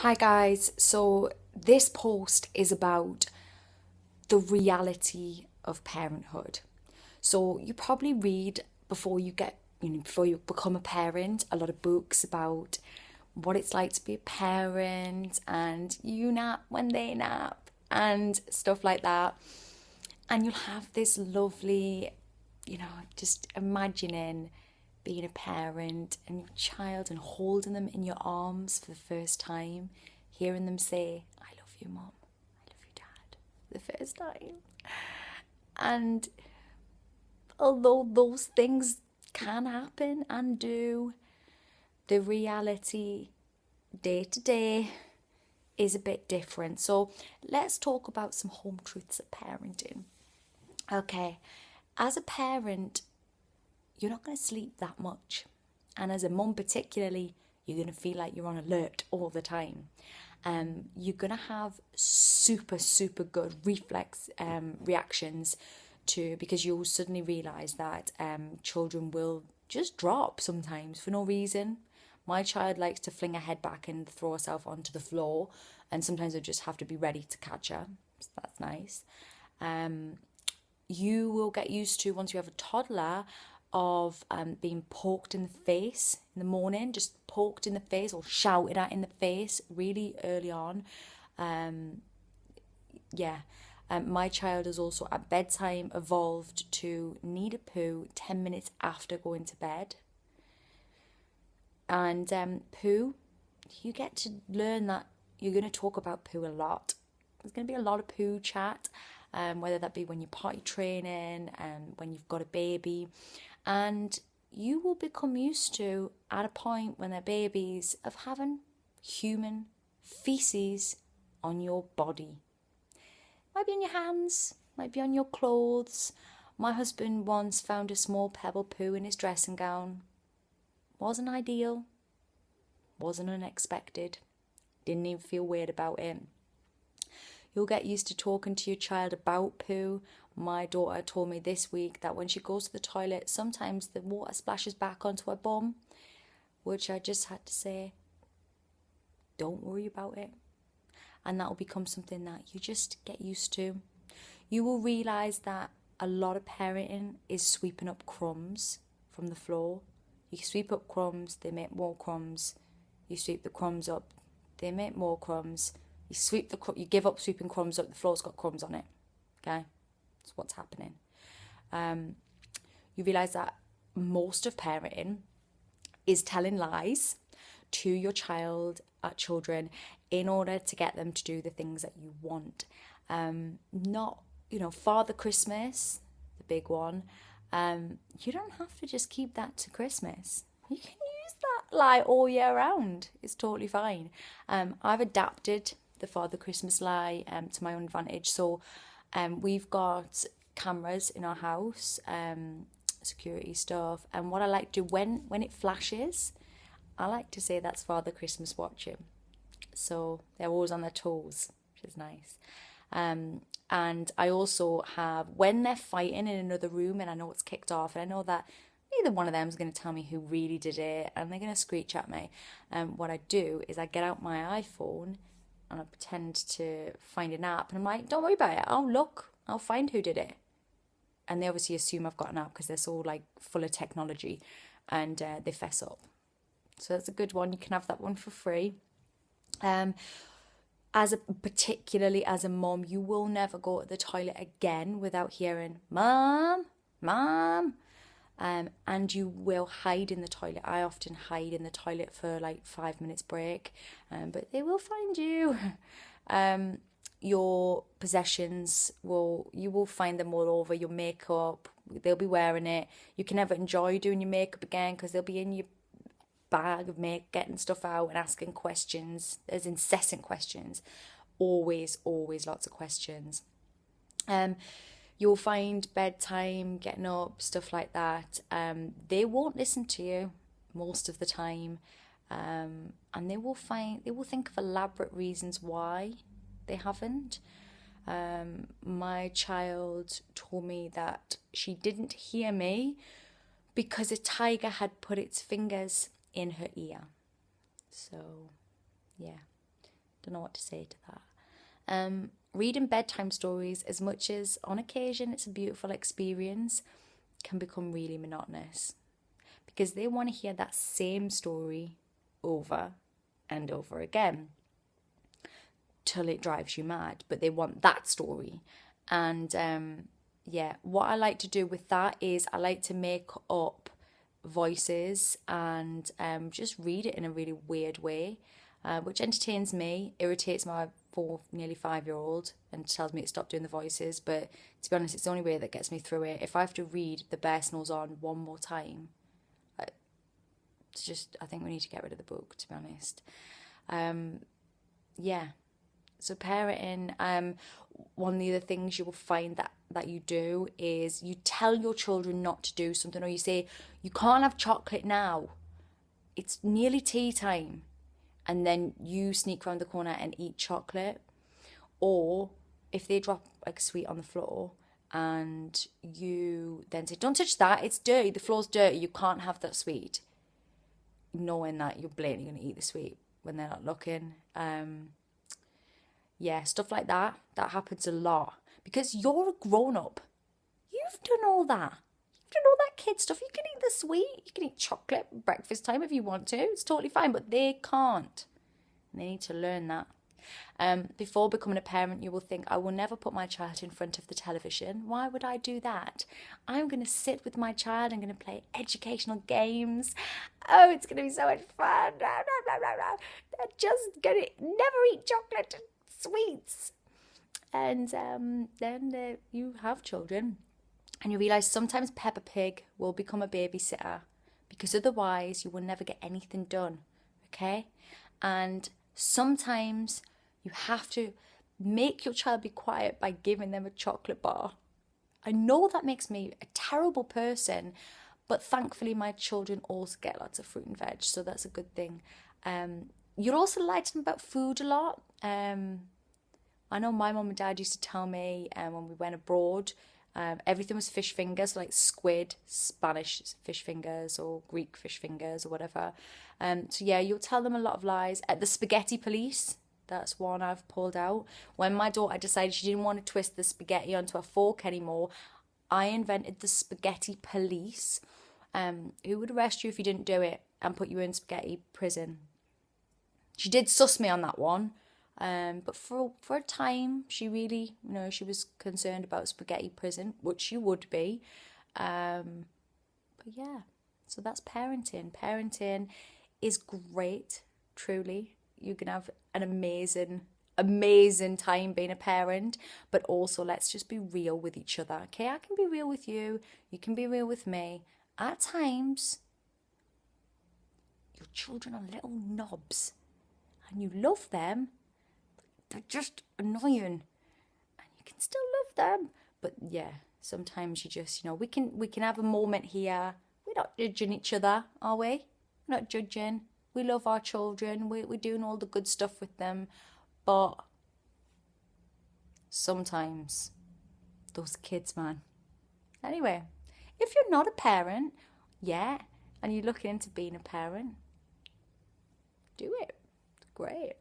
Hi guys, so this post is about the reality of parenthood. So you probably read before you get, before you become a parent, a lot of books about what it's like to be a parent and you nap when they nap and stuff like that. And you'll have this lovely, just imagining being a parent and your child and holding them in your arms for the first time, hearing them say, I love you, mom, I love you, dad, for the first time. And although those things can happen and do, the reality day to day is a bit different. So let's talk about some home truths of parenting. Okay, as a parent, you're not going to sleep that much. And as a mum, particularly, you're going to feel like you're on alert all the time. You're going to have super, super good reflex reactions to, because you'll suddenly realise that children will just drop sometimes for no reason. My child likes to fling her head back and throw herself onto the floor, and sometimes I just have to be ready to catch her. So that's nice. You will get used to, once you have a toddler, of being poked in the face in the morning, just poked in the face or shouted at in the face really early on. Yeah. My child has also at bedtime evolved to need a poo 10 minutes after going to bed. And poo, you get to learn that you're going to talk about poo a lot. There's going to be a lot of poo chat, whether that be when you're potty training and when you've got a baby. And you will become used to, at a point when they're babies, of having human feces on your body. Might be on your hands, might be on your clothes. My husband once found a small pebble poo in his dressing gown. Wasn't ideal, wasn't unexpected, didn't even feel weird about it. You'll get used to talking to your child about poo. My daughter told me this week that when she goes to the toilet, sometimes the water splashes back onto her bum, which I just had to say, don't worry about it. And that will become something that you just get used to. You will realise that a lot of parenting is sweeping up crumbs from the floor. You sweep up crumbs, they make more crumbs. You sweep the crumbs up, they make more crumbs. You give up sweeping crumbs up, the floor's got crumbs on it. Okay? That's what's happening. You realise that most of parenting is telling lies to your children in order to get them to do the things that you want. Not, Father Christmas, the big one. You don't have to just keep that to Christmas. You can use that lie all year round. It's totally fine. I've adapted the Father Christmas lie to my own advantage. So we've got cameras in our house, security stuff. And what I like to do when it flashes, I like to say that's Father Christmas watching. So they're always on their toes, which is nice. And I also have, when they're fighting in another room and I know it's kicked off and I know that neither one of them is going to tell me who really did it and they're going to screech at me, what I do is I get out my iPhone and I pretend to find an app and I'm like, don't worry about it, I'll find who did it. And they obviously assume I've got an app because they're so full of technology, and they fess up. So that's a good one. You can have that one for free. Particularly as a mom, you will never go to the toilet again without hearing "Mom, Mom," and you will hide in the toilet. I often hide in the toilet for 5 minutes break, but they will find you. Your possessions you will find them all over. Your makeup, they'll be wearing it. You can never enjoy doing your makeup again because they'll be in your bag of make, getting stuff out and asking questions. There's incessant questions, always lots of questions. You'll find bedtime, getting up, stuff like that. They won't listen to you most of the time, and they will think of elaborate reasons why they haven't. My child told me that she didn't hear me because a tiger had put its fingers in her ear. So, yeah, Don't know what to say to that. Reading bedtime stories, as much as on occasion it's a beautiful experience, can become really monotonous because they want to hear that same story over and over again till it drives you mad, but they want that story. And yeah, what I like to do with that is I like to make up voices and just read it in a really weird way, which entertains me, irritates my nearly 5-year-old and tells me to stop doing the voices. But to be honest, it's the only way that gets me through it. If I have to read The Bear Snows On one more time, I think we need to get rid of the book, to be honest. Yeah. So parenting, one of the other things you will find that you do is you tell your children not to do something, or you say, you can't have chocolate now. It's nearly tea time. And then you sneak around the corner and eat chocolate. Or if they drop like a sweet on the floor and you then say, don't touch that, it's dirty, the floor's dirty, you can't have that sweet. Knowing that you're blatantly going to eat the sweet when they're not looking. Yeah, stuff like that. That happens a lot. Because you're a grown-up. You've done all that. You've done all that kid stuff. You can eat the sweet. You can eat chocolate at breakfast time if you want to. It's totally fine. But they can't. And they need to learn that. Before becoming a parent, you will think, I will never put my child in front of the television. Why would I do that? I'm going to sit with my child. I'm going to play educational games. Oh, it's going to be so much fun. They're just going to never eat chocolate and sweets. And then you have children and you realise sometimes Peppa Pig will become a babysitter because otherwise you will never get anything done, okay? And sometimes you have to make your child be quiet by giving them a chocolate bar. I know that makes me a terrible person, but thankfully my children also get lots of fruit and veg, so that's a good thing. You're also light to them about food a lot. I know my mum and dad used to tell me when we went abroad, everything was fish fingers, like squid, Spanish fish fingers or Greek fish fingers or whatever. So yeah, you'll tell them a lot of lies. The spaghetti police, that's one I've pulled out. When my daughter decided she didn't want to twist the spaghetti onto a fork anymore, I invented the spaghetti police, who would arrest you if you didn't do it and put you in spaghetti prison. She did suss me on that one. But for a time, she really, she was concerned about spaghetti prison, which she would be. But yeah, so that's parenting. Parenting is great, truly. You can have an amazing time being a parent, but also let's just be real with each other. Okay, I can be real with you. You can be real with me. At times, your children are little knobs and you love them. They're just annoying and you can still love them. But yeah, sometimes you just, we can have a moment here. We're not judging each other, are we? We're not judging. We love our children. We're doing all the good stuff with them. But sometimes those kids, man. Anyway, if you're not a parent yet and you're looking into being a parent, do it. It's great.